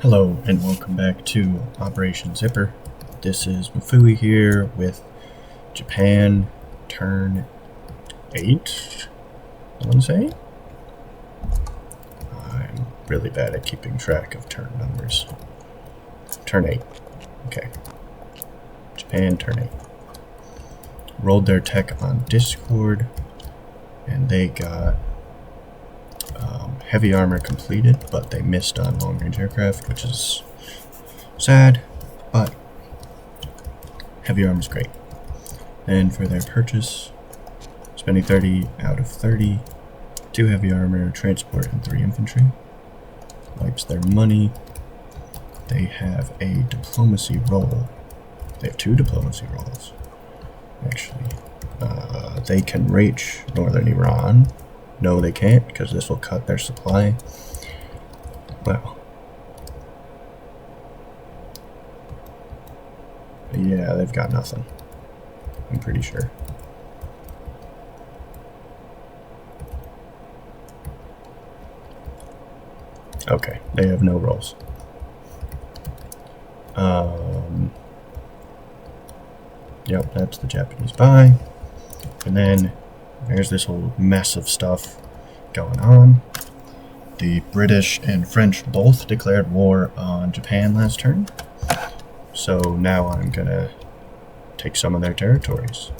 Hello and welcome back to Operation Zipper. This is Mafui here with Japan turn 8, I want to say. I'm really bad at keeping track of turn numbers. Turn 8. Okay. Japan turn 8. Rolled their tech on Discord and they got heavy armor completed, but they missed on long range aircraft, which is sad, but heavy armor is great. And for their purchase, spending 30 out of 30, 2 heavy armor, transport, and 3 infantry. Wipes their money. They have a diplomacy roll. They have 2 diplomacy rolls, actually. They can reach northern Iran. No, they can't, because this will cut their supply. Well, yeah, they've got nothing, I'm pretty sure. Okay, they have no rolls. Yep, that's the Japanese buy. And then there's this whole mess of stuff going on. The British and French both declared war on Japan last turn. So now I'm gonna take some of their territories.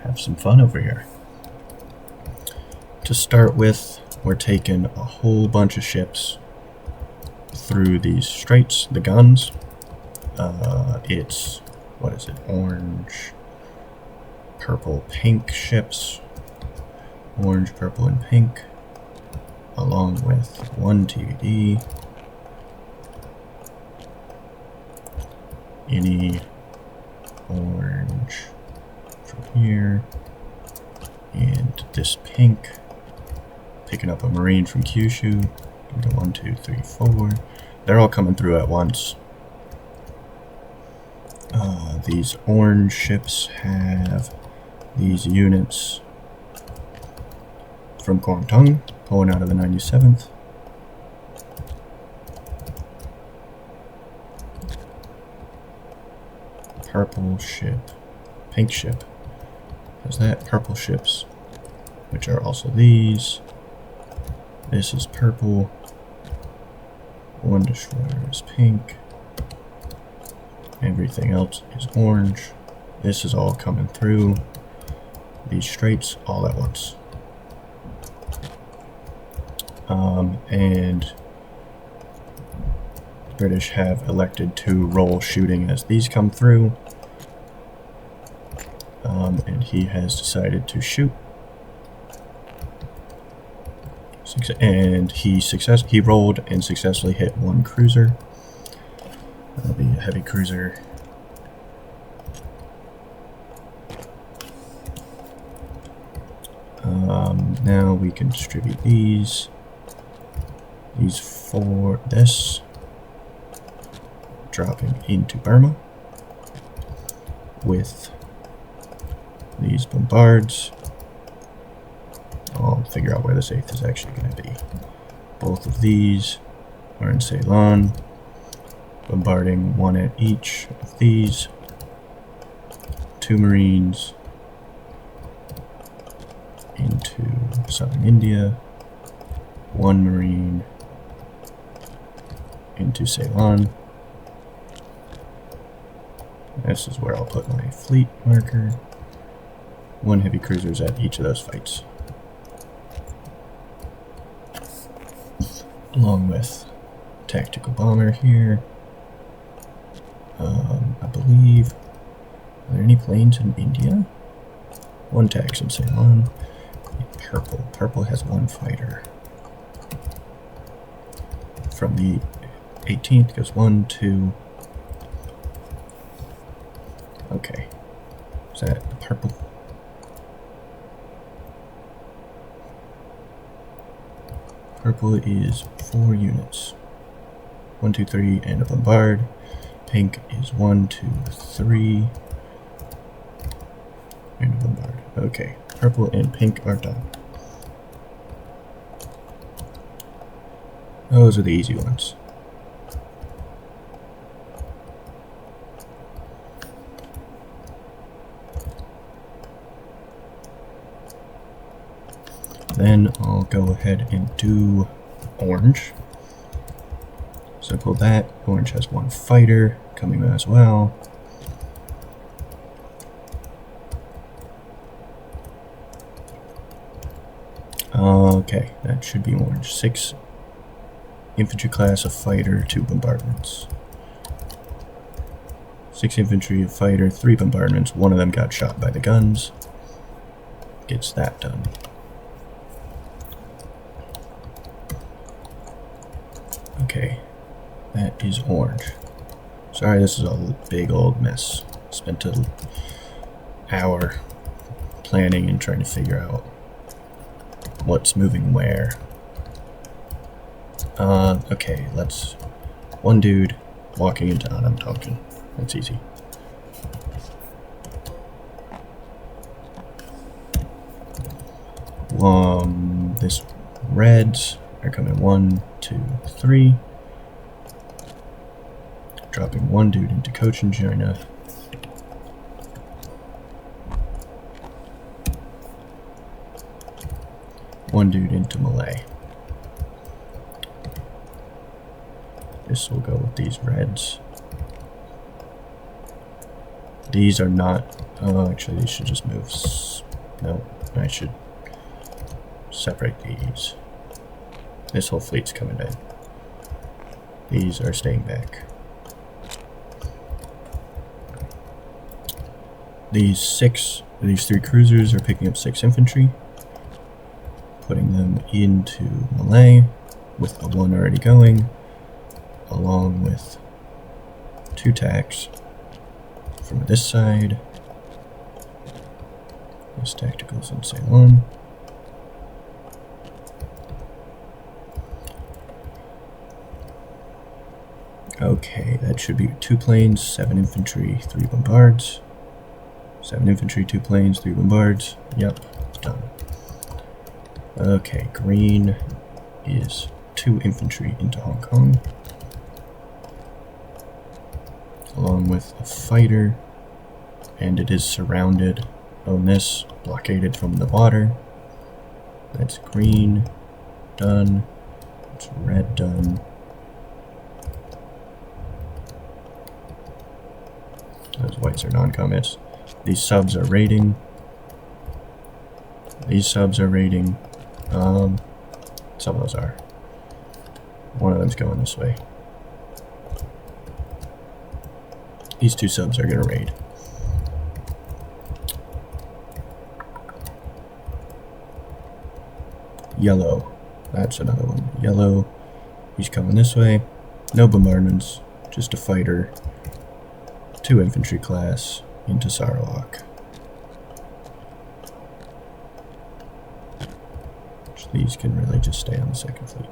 Have some fun over here. To start with, we're taking a whole bunch of ships through these straits, the guns. It's, what is it, orange, purple, pink ships. Orange, purple, and pink, along with 1 TVD. Any orange from here, and this pink. Picking up a Marine from Kyushu. Go 1, 2, 3, 4. They're all coming through at once. These orange ships have these units from Guangdong, pulling out of the 97th. Purple ship, pink ship, has that, purple ships, which are also these. This is purple, 1 destroyer is pink, everything else is orange. This is all coming through these straits all at once. And the British have elected to roll shooting as these come through. And he has decided to shoot. And he rolled and successfully hit 1 cruiser. That'll be a heavy cruiser. Now we can distribute these. These for this. Dropping into Burma with these bombards. I'll figure out where this 8th is actually going to be. Both of these are in Ceylon. Bombarding 1 at each of these. 2 Marines into southern India. 1 Marine into Ceylon. This is where I'll put my fleet marker. 1 heavy cruisers at each of those fights. Along with tactical bomber here. I believe, are there any planes in India? 1 tax in Ceylon. Purple. Purple has 1 fighter. From the 18th goes 1, 2. Okay. Is that the purple? Purple is 4 units. 1, 2, 3, and a bombard. Pink is 1, 2, 3, and a bombard. Okay, purple and pink are done. Those are the easy ones. Then I'll go ahead and do orange. Simple that. Orange has one fighter coming as well. Okay, that should be orange. 6 infantry class, a fighter, 2 bombardments. 6 infantry, a fighter, 3 bombardments. One of them got shot by the guns. Gets that done. Okay, that is orange. Sorry, this is a big old mess. Spent an hour planning and trying to figure out what's moving where. Okay, let's... One dude walking into Adam Tompkin. That's easy. This reds are coming 1, 2, 3. Dropping one dude into Cochinchina. One dude into Malay. This will go with these reds. These are not... Oh, actually, these should just move. No, I should separate these. This whole fleet's coming in. These are staying back. These 3 cruisers are picking up 6 infantry. Putting them into Malay with a 1 already going, along with 2 tacks from this side. This tacticals in Ceylon. Okay, that should be 2 planes, 7 infantry, 3 bombards. 7 infantry, 2 planes, 3 bombards. Yep, it's done. Okay, green is 2 infantry into Hong Kong, along with a fighter, and it is surrounded on this, blockaded from the water. That's green, done. It's red, done. Those whites are non-commits. These subs are raiding. These subs are raiding. Some of those are. One of them's going this way. These 2 subs are gonna raid. Yellow. That's another one. Yellow. He's coming this way. No bombardments. Just a fighter. 2 infantry class into Sarawak. These can really just stay on the 2nd fleet.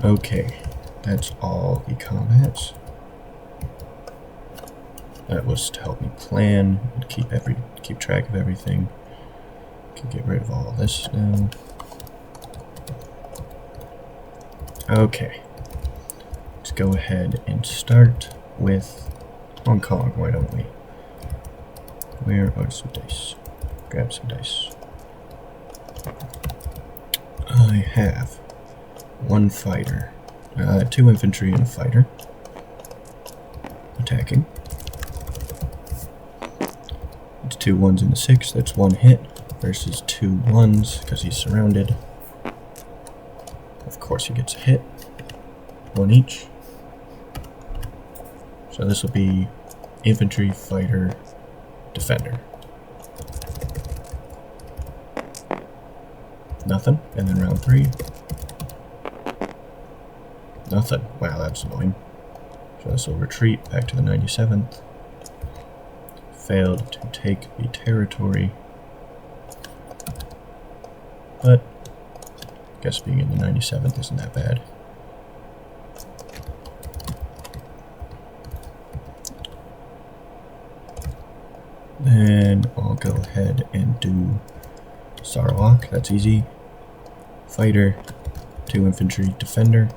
Okay, that's all the combats. That was to help me plan and keep track of everything. Can get rid of all this now. Okay, let's go ahead and start with Hong Kong, why don't we? Where are some dice? Grab some dice. I have 1 fighter, 2 infantry and a fighter attacking. It's 2 1s and a 6, that's 1 hit versus 2 1s because he's surrounded. Of course he gets a hit, 1 each. So this will be infantry, fighter, defender. Nothing. And then round 3. Nothing. Wow, that's annoying. So this will retreat back to the 97th. Failed to take the territory. But I guess being in the 97th isn't that bad. Then I'll go ahead and do Sarawak, that's easy. Fighter, 2 infantry, defender.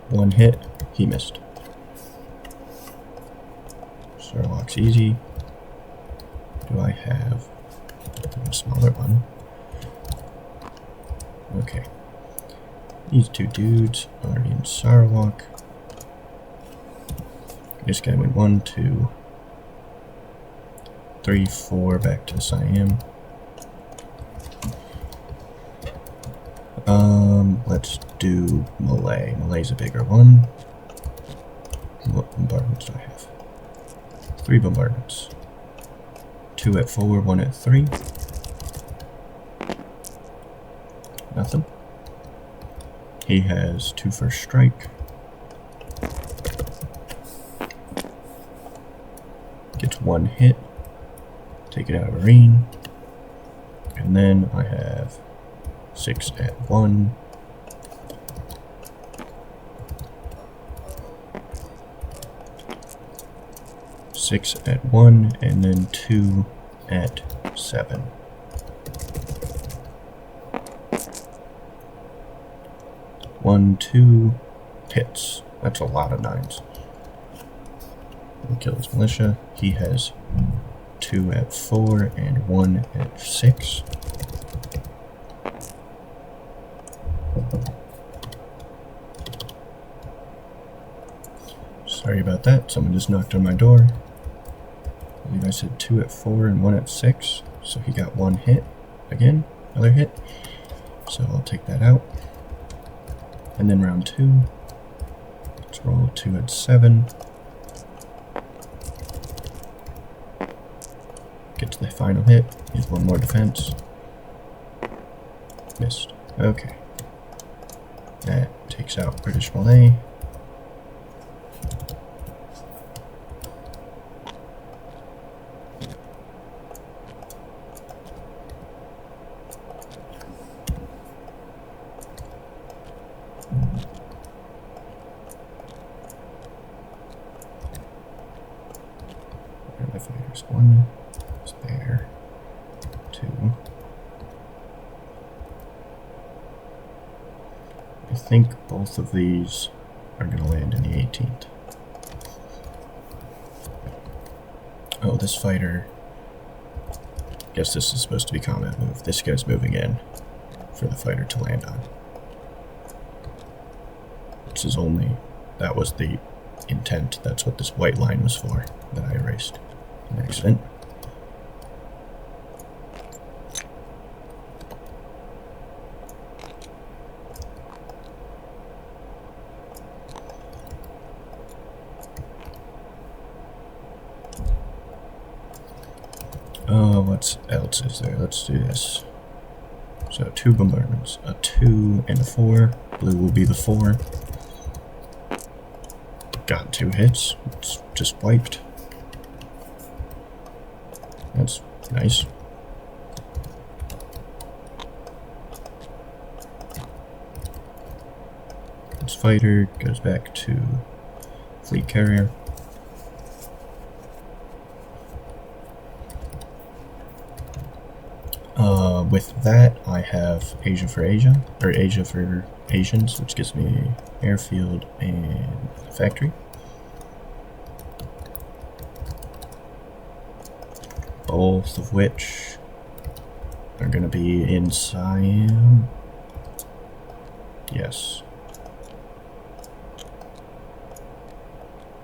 One hit, he missed. Sarawak's easy. Do I have a smaller one? Okay. These 2 dudes are in Sarawak. This guy went 1, 2, 3, 4 back to Siam. Let's do Malay. Malay's a bigger one. What bombardments do I have? 3 bombardments. 2 at 4, 1 at 3. Nothing. He has 2 first strike. Gets 1 hit. Take it out of Marine. And then I have 6 at 1. Six at 1, and then 2 at 7. One, 2 hits. That's a lot of 9s. We'll kill his militia. He has 2 at 4 and 1 at 6. Sorry about that. Someone just knocked on my door. I believe I said 2 at 4 and 1 at 6. So he got 1 hit. Again, another hit. So I'll take that out. And then round 2. Let's roll 2 at 7. Get to the final hit. He's 1 more defense. Missed. Okay. That takes out British Malay. My fighters 1 is there. 2. I think both of these are going to land in the 18th. Oh, this fighter. Guess this is supposed to be combat move. This guy's moving in for the fighter to land on. This is only. That was the intent. That's what this white line was for that I erased. An accident. What else is there? Let's do this. So 2 bombardments. A 2 and a 4. Blue will be the 4. Got 2 hits. It's just wiped. That's nice. This fighter goes back to fleet carrier. With that, I have Asia for Asia, or Asia for Asians, which gives me airfield and factory. Both of which are going to be in Siam. Yes.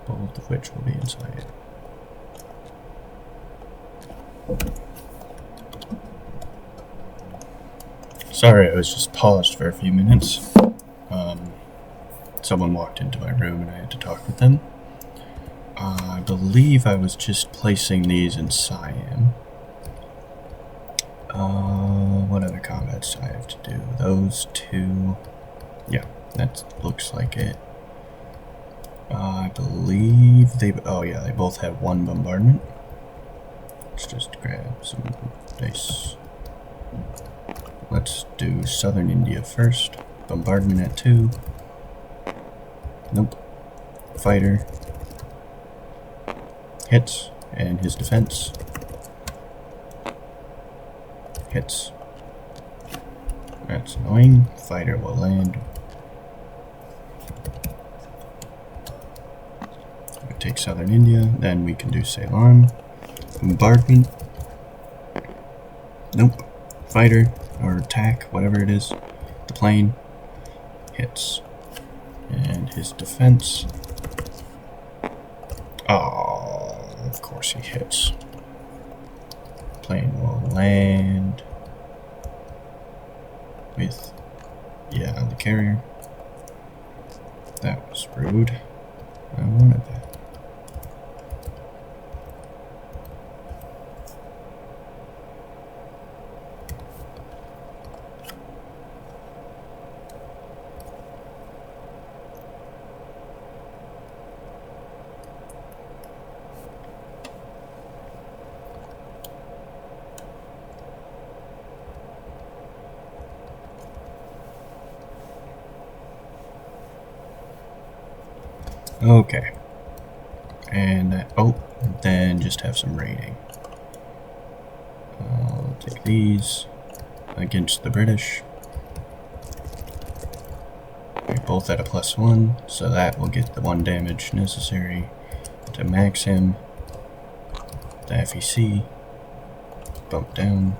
Both of which will be in Siam. Sorry, I was just paused for a few minutes. Someone walked into my room and I had to talk with them. I believe I was just placing these in Siam. What other combats do I have to do? Those 2. Yeah, that looks like it. I believe they... Oh yeah, they both have 1 bombardment. Let's just grab some base. Let's do Southern India first. Bombardment at 2. Nope. fighter hits, and his defense hits. That's annoying. Fighter will land. We take southern India, then we can do Ceylon. Bombardment. Nope. Fighter, or attack, whatever it is. The plane hits. And his defense. Oh, of course he hits. Plane will land with, yeah, the carrier. That was rude. I wanted that. Okay. And that, oh, then just have some raiding. I'll take these against the British. We're both at a +1, so that will get the 1 damage necessary to max him. The FEC, bump down,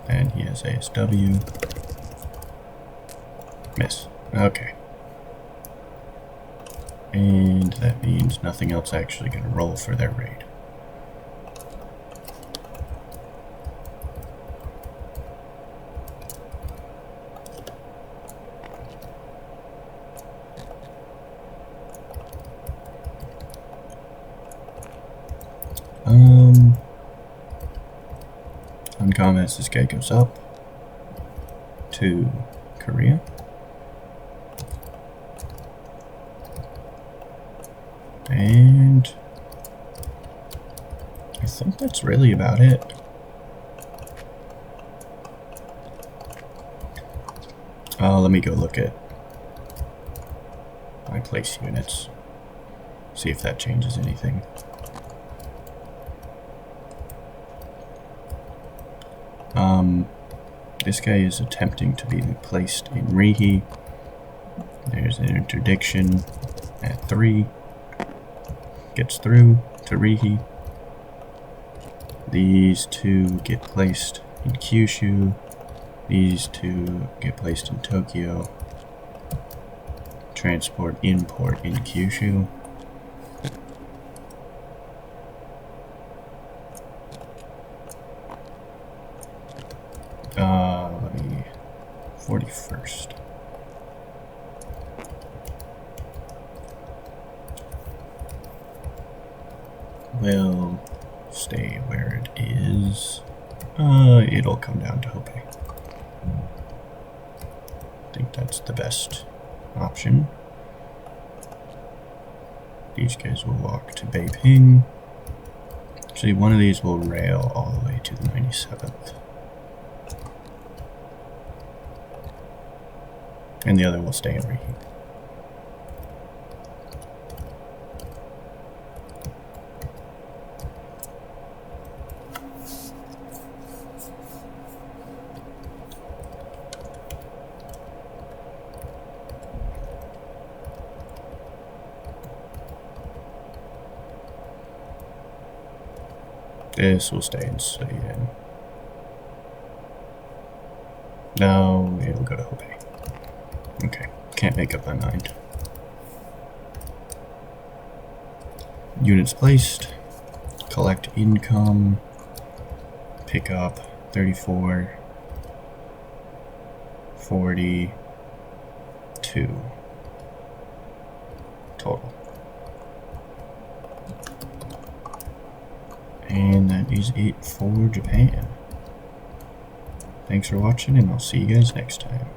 and he has ASW. Miss. Okay. And that means nothing else actually going to roll for their raid. Uncommon as this guy goes up to Korea. And I think that's really about it. Let me go look at my place units, see if that changes anything. This guy is attempting to be placed in Rihi. There's an interdiction at 3. Gets through to Rihi. These two get placed in Kyushu. These two get placed in Tokyo. Transport import in Kyushu. Let me 41st. Will stay where it is. It'll come down to Hope. I think that's the best option. These guys will walk to Beiping. Actually, one of these will rail all the way to the 97th. And the other will stay in Rihi. This will stay in Sweden. No, it'll go to Hope. Okay, can't make up my mind. Units placed. Collect income. Pick up 34. 42. Total. And that is it for Japan. Thanks for watching, and I'll see you guys next time.